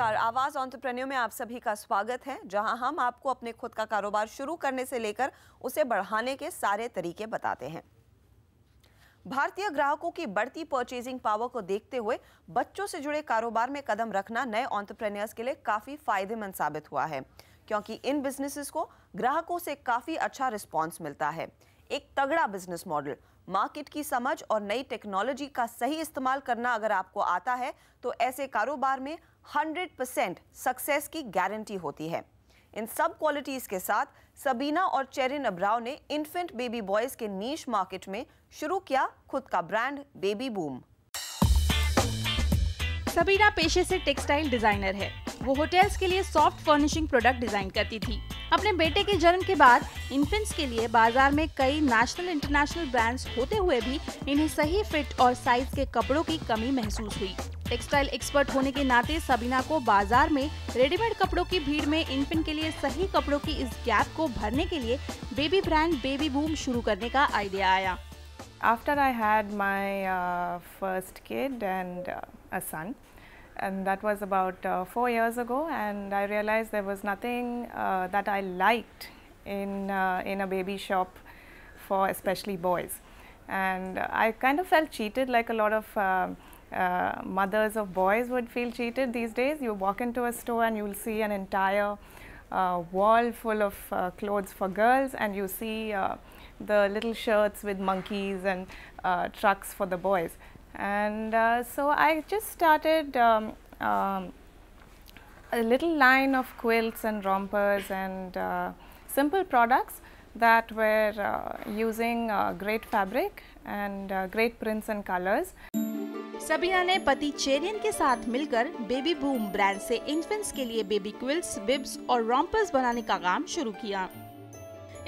नमस्कार, आवाज़ एंटरप्रेन्योर में आप सभी का स्वागत है, जहां हम आपको अपने खुद का कारोबार शुरू करने से लेकर उसे बढ़ाने के सारे तरीके बताते हैं। भारतीय ग्राहकों की बढ़ती परचेजिंग पावर को देखते हुए बच्चों से जुड़े कारोबार में कदम रखना नए एंटरप्रेन्योर्स के लिए काफ़ी फायदेमंद साबित हुआ है, क्योंकि इन बिजनेसेस को ग्राहकों से काफ़ी अच्छा रिस्पॉन्स मिलता है। एक तगड़ा बिजनेस मॉडल, मार्केट की समझ और नई टेक्नोलॉजी का सही इस्तेमाल करना अगर आपको आता है तो ऐसे कारोबार में 100% सक्सेस की गारंटी होती है। इन सब क्वालिटीज के साथ सबीना और चेरिन अब्राव ने इन्फेंट बेबी बॉयज के नीश मार्केट में शुरू किया खुद का ब्रांड बेबी बूम। सबीना पेशे से टेक्सटाइल डिजाइनर है। वो होटल्स के लिए सॉफ्ट फर्निशिंग प्रोडक्ट डिजाइन करती थी। अपने बेटे के जन्म के बाद इन्फेंट्स के लिए बाजार में कई नेशनल इंटरनेशनल ब्रांड्स होते हुए भी इन्हें सही फिट और साइज के कपड़ों की कमी महसूस हुई। टेक्सटाइल एक्सपर्ट होने के नाते सबीना को बाजार में रेडीमेड कपड़ों की भीड़ में इन्फेंट के लिए सही कपड़ों की इस गैप को भरने के लिए बेबी ब्रांड बेबी बूम शुरू करने का आइडिया आया। After I had my first kid and a son, and that was about 4 years ago, and I realized there was nothing that I liked in a baby shop for especially boys, and I kind of felt cheated, like a lot of mothers of boys would feel cheated these days. You walk into a store and you'll see an entire wall full of clothes for girls, and you see the little shirts with monkeys and trucks for the boys. And so I just started a little line of quilts and rompers and simple products that were using great fabric and great prints and colors. Sabina ने पति चेरियन के साथ मिलकर baby boom brand से infants के लिए baby quilts, bibs और rompers बनाने का काम शुरू किया।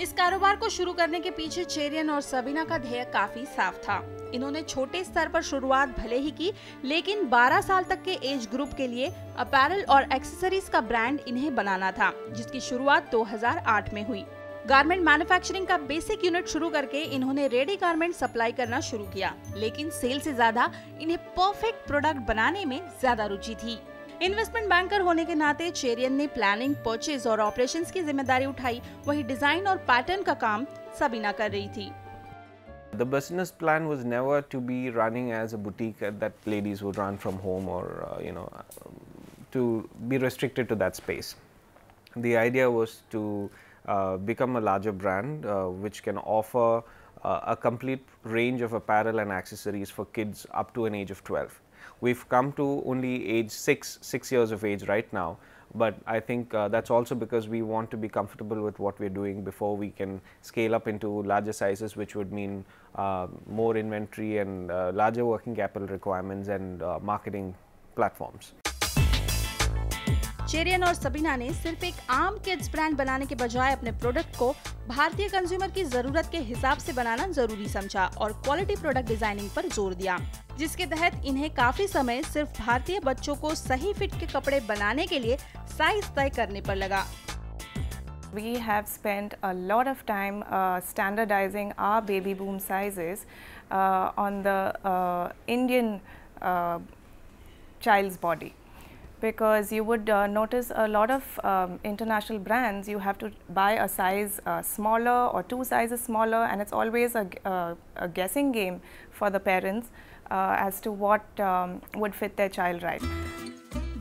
इस कारोबार को शुरू करने के पीछे चेरियन और सबीना का ध्येय काफी साफ था। इन्होंने छोटे स्तर पर शुरुआत भले ही की, लेकिन 12 साल तक के एज ग्रुप के लिए अपैरल और एक्सेसरीज का ब्रांड इन्हें बनाना था, जिसकी शुरुआत 2008 में हुई। गारमेंट मैन्युफैक्चरिंग का बेसिक यूनिट शुरू करके इन्होंने रेडी गारमेंट सप्लाई करना शुरू किया, लेकिन सेल से ज्यादा इन्हें परफेक्ट प्रोडक्ट बनाने में ज्यादा रुचि थी। इन्वेस्टमेंट बैंकर होने के नाते चेरियन ने प्लानिंग, परचेज और ऑपरेशंस की जिम्मेदारी उठाई, वही डिजाइन और पैटर्न का काम सबीना कर रही थी। The business plan was never to be running as a boutique that ladies would run from home, or to be restricted to that space. The idea was to become a larger brand which can offer a complete range of apparel and accessories for kids up to an age of 12. We've come to only age 6 years of age right now, but I think that's also because we want to be comfortable with what we're doing before we can scale up into larger sizes, which would mean more inventory and larger working capital requirements and marketing platforms. Cherian और सबीना ने सिर्फ एक आम kids brand बनाने के बजाय अपने product को भारतीय कंज्यूमर की जरूरत के हिसाब से बनाना जरूरी समझा और क्वालिटी प्रोडक्ट डिजाइनिंग पर जोर दिया, जिसके तहत इन्हें काफी समय सिर्फ भारतीय बच्चों को सही फिट के कपड़े बनाने के लिए साइज तय करने पर लगा। We have spent a lot of time standardizing our baby boom sizes on the Indian child's body. Because you would notice a lot of international brands, you have to buy a size smaller or 2 sizes smaller, and it's always a guessing game for the parents as to what would fit their child right.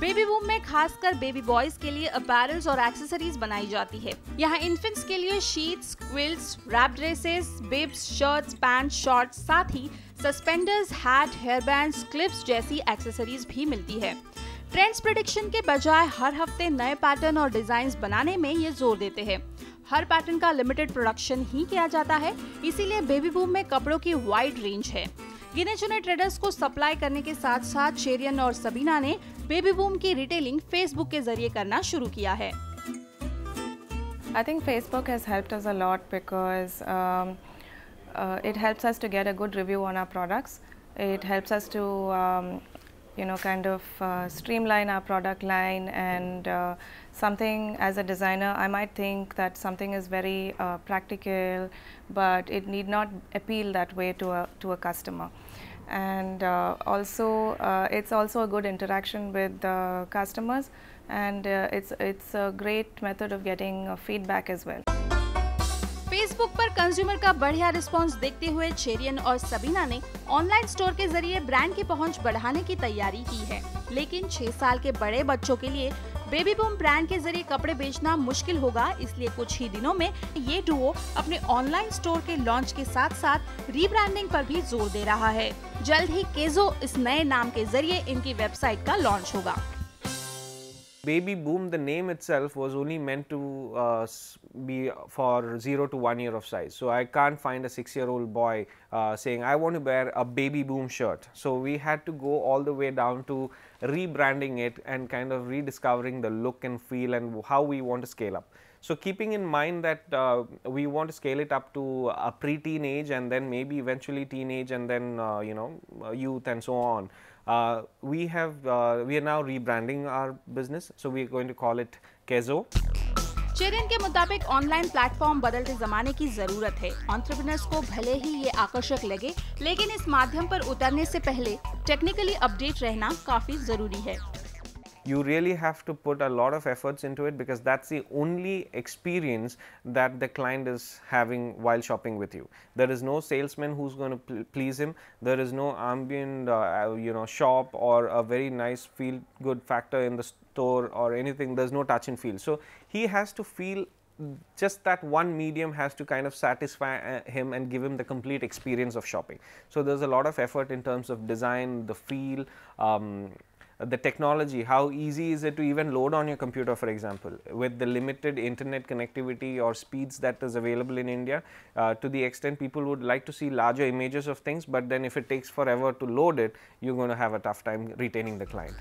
Baby boom में खासकर baby boys के लिए apparels और accessories बनाई जाती है। यहाँ infants के लिए sheets, quilts, wrap dresses, bibs, shirts, pant, shorts, साथ ही suspenders, hat, hair bands, clips जैसी एक्सेसरीज भी मिलती है। ट्रेंड्स प्रेडिक्शन के बजाय हर हफ्ते नए पैटर्न और डिजाइन्स बनाने में ये जोर देते हैं। हर पैटर्न का लिमिटेड प्रोडक्शन ही किया जाता है, इसीलिए बेबी बूम में कपड़ों की वाइड रेंज है। गिने चुने ट्रेडर्स को सप्लाई करने के साथ साथ चेरियन और सबीना ने बेबी बूम की रिटेलिंग फेसबुक के जरिए करना शुरू किया है। I think Facebook has helped us a lot because it helps us to get a good review on our products. It helps us to kind of streamline our product line, and something as a designer I might think that something is very practical, but it need not appeal that way to a customer. and it's also a good interaction with the customers, and it's a great method of getting feedback as well. Facebook पर consumer का बढ़िया response देखते हुए चेरियन और सबीना ने online store के जरिए brand की पहुंच बढ़ाने की तैयारी की है। लेकिन 6 साल के बड़े बच्चों के लिए बेबी बूम ब्रांड के जरिए कपड़े बेचना मुश्किल होगा, इसलिए कुछ ही दिनों में ये डुओ अपने ऑनलाइन स्टोर के लॉन्च के साथ साथ रीब्रांडिंग पर भी जोर दे रहा है। जल्द ही केजो इस नए नाम के जरिए इनकी वेबसाइट का लॉन्च होगा। Baby Boom, the name itself was only meant to be for 0 to 1 year of size. So I can't find a 6-year-old boy saying, I want to wear a Baby Boom shirt. So we had to go all the way down to rebranding it and kind of rediscovering the look and feel and how we want to scale up. So keeping in mind that we want to scale it up to a pre-teen age and then maybe eventually teenage and then youth and so on. We are now rebranding our business, so we are going to call it Kezo. Cherian के मुताबिक online platform बदलते जमाने की जरूरत है। Entrepreneurs को भले ही ये आकर्षक लगे, लेकिन इस माध्यम पर उतरने से पहले टेक्निकली अपडेट रहना काफी जरूरी है। You really have to put a lot of efforts into it because that's the only experience that the client is having while shopping with you. There is no salesman who's going to please him. There is no ambient shop or a very nice feel good factor in the store or anything. There's no touch and feel. So he has to feel just that one medium has to kind of satisfy him and give him the complete experience of shopping. So there's a lot of effort in terms of design, the feel, the technology. How easy is it to even load on your computer, for example, with the limited internet connectivity or speeds that is available in India, to the extent people would like to see larger images of things, but then if it takes forever to load it, you're going to have a tough time retaining the client.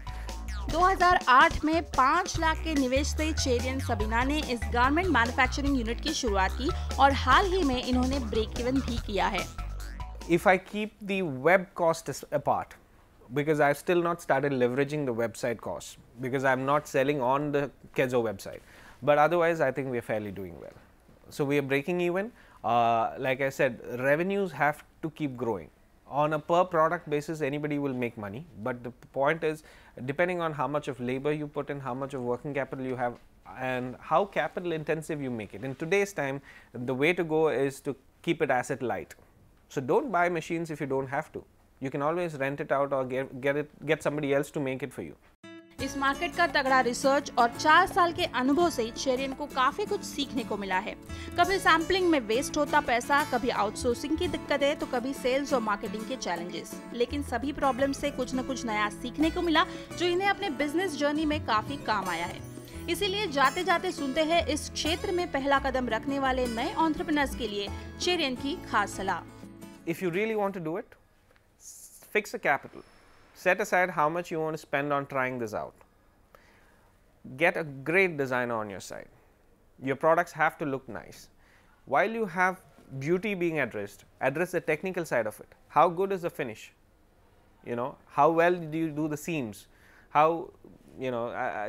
2008 में 5 लाख के निवेश से चेरियन सबीना ने इस garment manufacturing unit की शुरुआत की और हाल ही में इन्होंने ब्रेक इवन भी किया है। If I keep the web cost apart, because I've still not started leveraging the website costs, because I'm not selling on the Kezo website, but otherwise I think we're fairly doing well. So we are breaking even. Like I said, revenues have to keep growing. On a per product basis, anybody will make money, but the point is, depending on how much of labor you put in, how much of working capital you have, and how capital intensive you make it. In today's time, the way to go is to keep it asset light. So don't buy machines if you don't have to. You can always rent it out or get somebody else to make it for you. इस market का तगड़ा research और 4 साल के अनुभव से चेरियन को काफी कुछ सीखने को मिला है। कभी सैम्पलिंग में वेस्ट होता पैसा, कभी आउटसोर्सिंग की दिक्कतें, तो कभी सेल्स और मार्केटिंग के चैलेंजेस। लेकिन सभी प्रॉब्लम से कुछ न कुछ नया सीखने को मिला, जो इन्हें अपने बिजनेस जर्नी में काफी काम आया है। इसीलिए जाते जाते सुनते हैं इस क्षेत्र में पहला कदम रखने वाले नए एंटरप्रेन्योर्स के लिए चेरियन की खास सलाह। If you really want to do it, fix a capital. Set aside how much you want to spend on trying this out. Get a great designer on your side. Your products have to look nice. While you have beauty being addressed, address the technical side of it. How good is the finish? How well do you do the seams? How,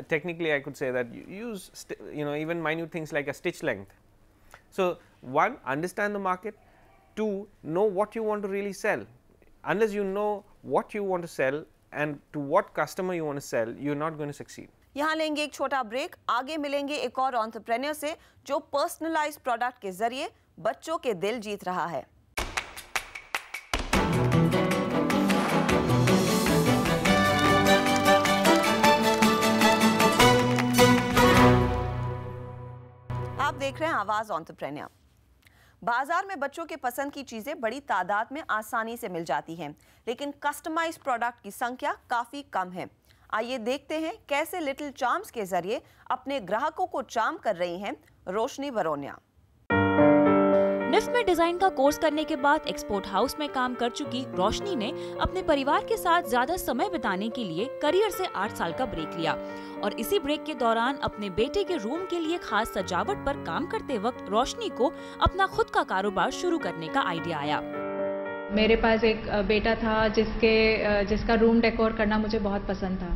technically I could say that you use, even minute things like a stitch length. So, 1, understand the market. 2, know what you want to really sell. Unless you know what you want to sell and to what customer you want to sell, you're not going to succeed. यहाँ लेंगे एक छोटा break, आगे मिलेंगे एक और entrepreneur से जो पर्सनलाइज्ड प्रोडक्ट के जरिए बच्चों के दिल जीत रहा है। आप देख रहे हैं आवाज एंटरप्रेन्योर। बाजार में बच्चों के पसंद की चीजें बड़ी तादाद में आसानी से मिल जाती हैं, लेकिन कस्टमाइज्ड प्रोडक्ट की संख्या काफी कम है। आइए देखते हैं कैसे लिटिल चार्म्स के जरिए अपने ग्राहकों को चार्म कर रही हैं रोशनी बरोनिया। निफ्ट में डिजाइन का कोर्स करने के बाद एक्सपोर्ट हाउस में काम कर चुकी रोशनी ने अपने परिवार के साथ ज्यादा समय बिताने के लिए करियर से 8 साल का ब्रेक लिया और इसी ब्रेक के दौरान अपने बेटे के रूम के लिए खास सजावट पर काम करते वक्त रोशनी को अपना खुद का कारोबार शुरू करने का आइडिया आया। मेरे पास एक बेटा था जिसका रूम डेकोर करना मुझे बहुत पसंद था।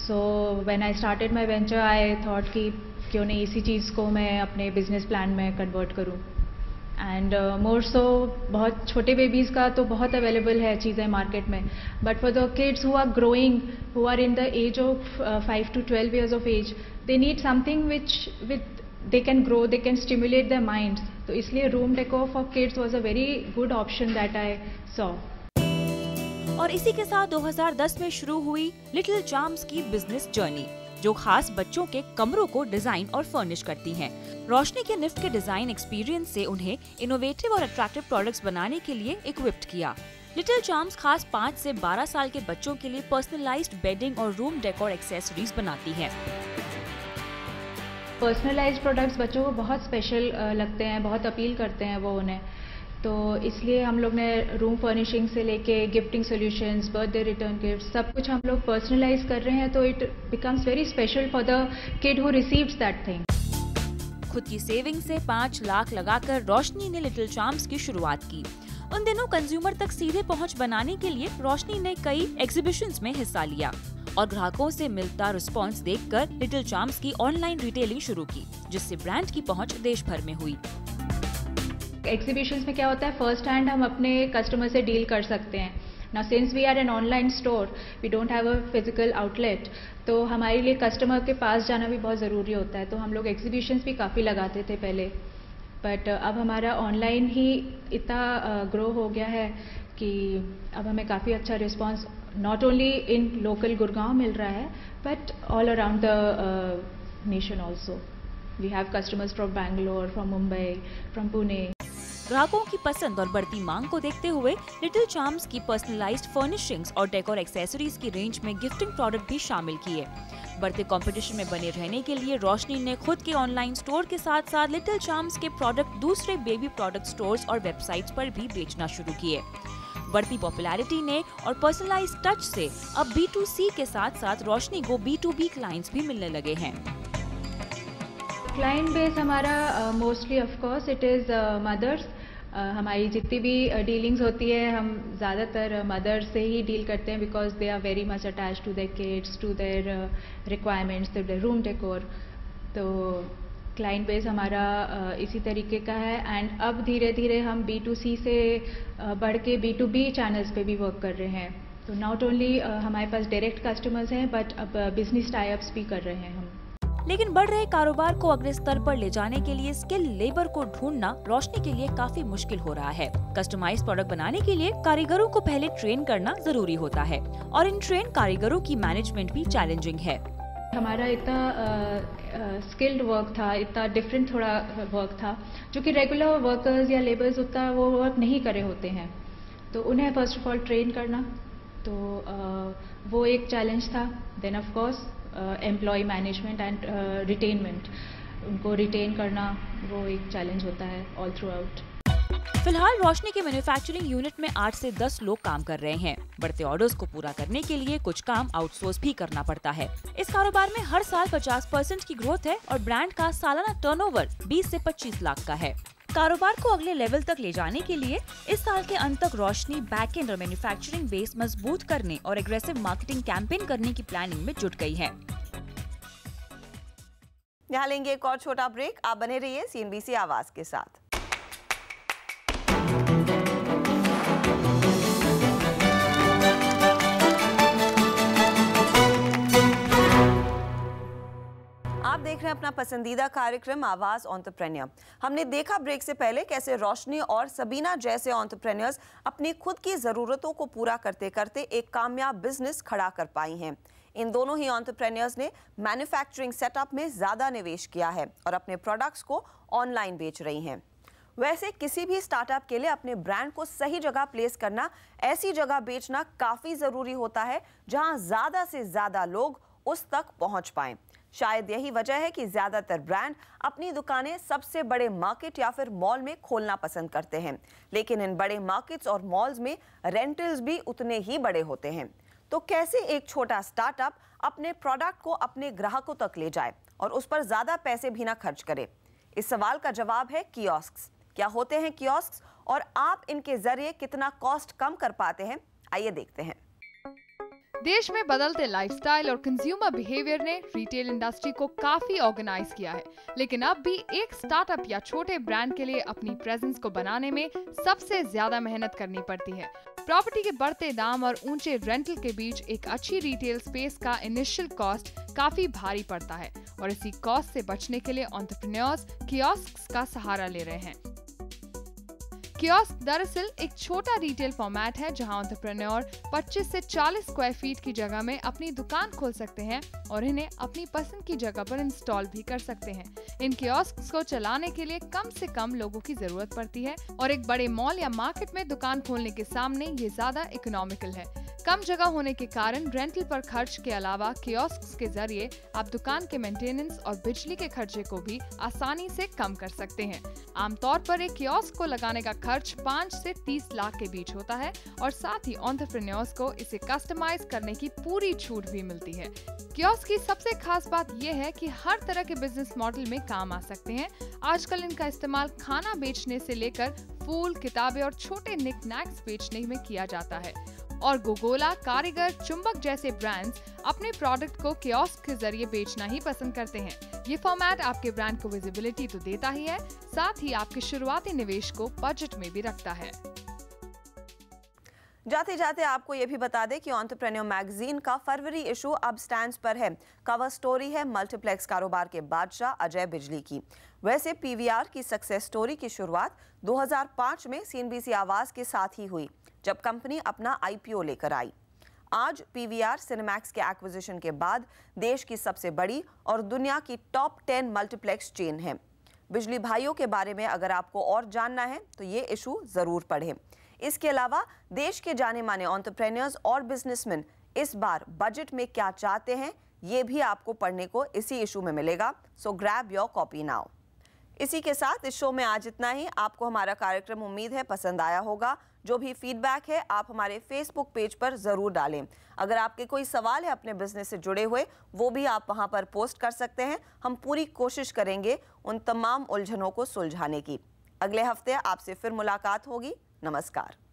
So when I started my venture I thought कि क्यों नहीं इसी चीज़ को मैं अपने बिजनेस प्लान में कन्वर्ट करूं। एंड मोर सो बहुत छोटे बेबीज़ का तो बहुत अवेलेबल है चीज़ें मार्केट में, but for the kids who are growing, who are in the age of 5 to 12 years of age, they need something which with they can grow, they can stimulate their minds. तो इसलिए room decor for kids was a very good option that I saw. और इसी के साथ 2010 में शुरू हुई little charms की बिजनेस जर्नी, जो खास बच्चों के कमरों को डिजाइन और फर्निश करती हैं। रोशनी के निफ्ट के डिजाइन एक्सपीरियंस से उन्हें इनोवेटिव और अट्रैक्टिव प्रोडक्ट्स बनाने के लिए इक्विप्ड किया। लिटिल चार्म्स खास 5 से 12 साल के बच्चों के लिए पर्सनलाइज्ड बेडिंग और रूम डेकोर एक्सेसरीज बनाती है। पर्सनलाइज्ड प्रोडक्ट्स बच्चों को बहुत स्पेशल लगते हैं, बहुत अपील करते हैं वो उन्हें, तो इसलिए हम लोग ने रूम फर्निशिंग से लेके gifting solutions, birthday return gift, सब कुछ हम लोग पर्सनलाइज कर रहे हैं, तो it becomes very special for the kid who receives that thing. खुद की सेविंग से 5 लाख लगाकर रोशनी ने लिटिल चार्म्स की शुरुआत की। उन दिनों कंज्यूमर तक सीधे पहुंच बनाने के लिए रोशनी ने कई एग्जीबिशंस में हिस्सा लिया और ग्राहकों से मिलता रिस्पांस देखकर लिटिल चार्म्स की ऑनलाइन रिटेलिंग शुरू की, जिससे ब्रांड की पहुंच देश भर में हुई। एग्जीबिशंस में क्या होता है, फर्स्ट हैंड हम अपने कस्टमर से डील कर सकते हैं। Now since we are an online store, we don't have a physical outlet, तो हमारे लिए कस्टमर के पास जाना भी बहुत ज़रूरी होता है, तो हम लोग एग्जीबिशंस भी काफ़ी लगाते थे पहले, बट अब हमारा ऑनलाइन ही इतना ग्रो हो गया है कि अब हमें काफ़ी अच्छा response not only in local Gurgaon मिल रहा है, but all around the nation also. We have customers from Bangalore, from Mumbai, from Pune. ग्राहकों की पसंद और बढ़ती मांग को देखते हुए लिटिल चार्म्स की पर्सनलाइज्ड फर्निशिंग्स और डेकोर एक्सेसरीज की रेंज में गिफ्टिंग प्रोडक्ट भी शामिल किए। बढ़ते कंपटीशन में बने रहने के लिए रोशनी ने खुद के ऑनलाइन स्टोर के साथ साथ लिटिल चार्म्स के प्रोडक्ट दूसरे बेबी प्रोडक्ट स्टोर्स और वेबसाइट्स पर भी बेचना शुरू किए। बढ़ती पॉपुलैरिटी ने और पर्सनलाइज्ड टच से अब B2C के साथ साथ रोशनी को B2B क्लाइंट्स भी मिलने लगे हैं। क्लाइंट बेस हमारा mostly of course it is mothers. हमारी जितनी भी डीलिंग्स होती है हम ज़्यादातर मदर से ही डील करते हैं, because they are very much attach to their kids, to their requirements, to their room decor. तो क्लाइंट बेस हमारा इसी तरीके का है, एंड अब धीरे धीरे हम B2C से बढ़ के B2B चैनल्स पे भी वर्क कर रहे हैं। तो नॉट ओनली हमारे पास डायरेक्ट कस्टमर्स हैं, बट अब बिजनेस टाई अप्स भी कर रहे हैं हम। लेकिन बढ़ रहे कारोबार को अगले स्तर पर ले जाने के लिए स्किल लेबर को ढूंढना रोशनी के लिए काफी मुश्किल हो रहा है। कस्टमाइज्ड प्रोडक्ट बनाने के लिए कारीगरों को पहले ट्रेन करना जरूरी होता है और इन ट्रेन कारीगरों की मैनेजमेंट भी चैलेंजिंग है। हमारा इतना स्किल्ड वर्क था, इतना डिफरेंट थोड़ा वर्क था, जो कि रेगुलर वर्कर्स या लेबर्स उतना वो वर्क नहीं करे होते हैं, तो उन्हें फर्स्ट ऑफ ऑल ट्रेन करना, तो वो एक चैलेंज था। Then of course employ management and retainment, उनको रिटेन करना वो एक चैलेंज होता है ऑल थ्रू आउट। फिलहाल रोशनी के मैन्युफैक्चरिंग यूनिट में 8 से 10 लोग काम कर रहे हैं। बढ़ते ऑर्डर्स को पूरा करने के लिए कुछ काम आउटसोर्स भी करना पड़ता है। इस कारोबार में हर साल 50% की ग्रोथ है और ब्रांड का सालाना टर्नओवर 20 से 25 लाख का है। कारोबार को अगले लेवल तक ले जाने के लिए इस साल के अंत तक रोशनी बैकएंड और मैन्युफैक्चरिंग बेस मजबूत करने और एग्रेसिव मार्केटिंग कैंपेन करने की प्लानिंग में जुट गई है। यहाँ लेंगे एक और छोटा ब्रेक, आप बने रहिए CNBC आवाज के साथ। आप देख रहे हैं अपना पसंदीदा कार्यक्रम आवाज एंटरप्रेन्योर। हमने देखा ब्रेक से पहले कैसे रोशनी और सबीना जैसे एंटरप्रेन्योर्स अपनी खुद की जरूरतों को पूरा करते करते एक कामयाब बिजनेस खड़ा कर पाई हैं। इन दोनों ही एंटरप्रेन्योर्स ने मैन्युफैक्चरिंग सेटअप में ज्यादा निवेश किया है और अपने प्रोडक्ट्स को ऑनलाइन बेच रही हैं। वैसे किसी भी स्टार्टअप के लिए अपने ब्रांड को सही जगह प्लेस करना, ऐसी जगह बेचना काफी जरूरी होता है जहां ज्यादा से ज्यादा लोग उस तक पहुंच पाएं। शायद यही वजह है कि ज्यादातर ब्रांड अपनी दुकानें सबसे बड़े मार्केट या फिर मॉल में खोलना पसंद करते हैं, लेकिन इन बड़े मार्केट्स और मॉल्स में रेंटल्स भी उतने ही बड़े होते हैं। तो कैसे एक छोटा स्टार्टअप अपने प्रोडक्ट को अपने ग्राहकों तक ले जाए और उस पर ज्यादा पैसे भी ना खर्च करे? इस सवाल का जवाब है कियोस्क्स। क्या होते हैं कियोस्क्स और आप इनके जरिए कितना कॉस्ट कम कर पाते हैं? आइए देखते हैं। देश में बदलते लाइफस्टाइल और कंज्यूमर बिहेवियर ने रिटेल इंडस्ट्री को काफी ऑर्गेनाइज किया है, लेकिन अब भी एक स्टार्टअप या छोटे ब्रांड के लिए अपनी प्रेजेंस को बनाने में सबसे ज्यादा मेहनत करनी पड़ती है। प्रॉपर्टी के बढ़ते दाम और ऊंचे रेंटल के बीच एक अच्छी रिटेल स्पेस का इनिशियल कॉस्ट काफी भारी पड़ता है और इसी कॉस्ट से बचने के लिए एंटरप्रेन्योर्स कियोस्क्स का सहारा ले रहे हैं। कियोस्क दरअसल एक छोटा रिटेल फॉर्मेट है जहां एंटरप्रेन्योर 25 से 40 स्क्वायर फीट की जगह में अपनी दुकान खोल सकते हैं और इन्हें अपनी पसंद की जगह पर इंस्टॉल भी कर सकते हैं। इन कियोस्क को चलाने के लिए कम से कम लोगों की जरूरत पड़ती है और एक बड़े मॉल या मार्केट में दुकान खोलने के सामने ये ज्यादा इकोनॉमिकल है। कम जगह होने के कारण रेंटल पर खर्च के अलावा कियोस्क के जरिए आप दुकान के मेंटेनेंस और बिजली के खर्चे को भी आसानी से कम कर सकते हैं। आमतौर पर एक कियोस्क को लगाने का खर्च 5 से 30 लाख के बीच होता है और साथ ही एंटरप्रेन्योर्स को इसे कस्टमाइज करने की पूरी छूट भी मिलती है। कियोस्क की सबसे खास बात यह है कि हर तरह के बिजनेस मॉडल में काम आ सकते हैं। आजकल इनका इस्तेमाल खाना बेचने से लेकर फूल, किताबें और छोटे निक-नैक्स बेचने में किया जाता है और गोगोला, कारीगर, चुंबक जैसे ब्रांड्स अपने प्रोडक्ट को कियोस्क के जरिए बेचना ही पसंद करते हैं। ये फॉर्मेट आपके ब्रांड को विजिबिलिटी तो देता ही है, साथ ही आपके शुरुआती निवेश को बजट में भी रखता है। जाते जाते आपको ये भी बता दें कि एंटरप्रेन्योर मैगजीन का फरवरी इशू अब स्टैंड्स पर है। कवर स्टोरी है मल्टीप्लेक्स कारोबार के बादशाह अजय बिजली की। वैसे पीवीआर की सक्सेस स्टोरी की शुरुआत 2005 में सीएनबीसी आवाज के साथ ही हुई, जब कंपनी अपना आईपीओ लेकर आई। आज पीवीआर सिनेमैक्स के एक्विजिशन के बाद देश की सबसे बड़ी और दुनिया की टॉप 10 मल्टीप्लेक्स चेन है। बिजली भाइयों के बारे में अगर आपको और जानना है तो ये इशू जरूर पढ़ें। इसके अलावा देश के जाने माने एंटरप्रेन्योर्स और बिजनेसमैन इस बार बजट में क्या चाहते हैं, ये भी आपको पढ़ने को इसी इशू में मिलेगा। सो ग्रैब योर कॉपी नाउ। इसी के साथ इस शो में आज इतना ही। आपको हमारा कार्यक्रम उम्मीद है पसंद आया होगा। जो भी फीडबैक है आप हमारे फेसबुक पेज पर जरूर डालें। अगर आपके कोई सवाल है अपने बिजनेस से जुड़े हुए, वो भी आप वहां पर पोस्ट कर सकते हैं। हम पूरी कोशिश करेंगे उन तमाम उलझनों को सुलझाने की। अगले हफ्ते आपसे फिर मुलाकात होगी। नमस्कार।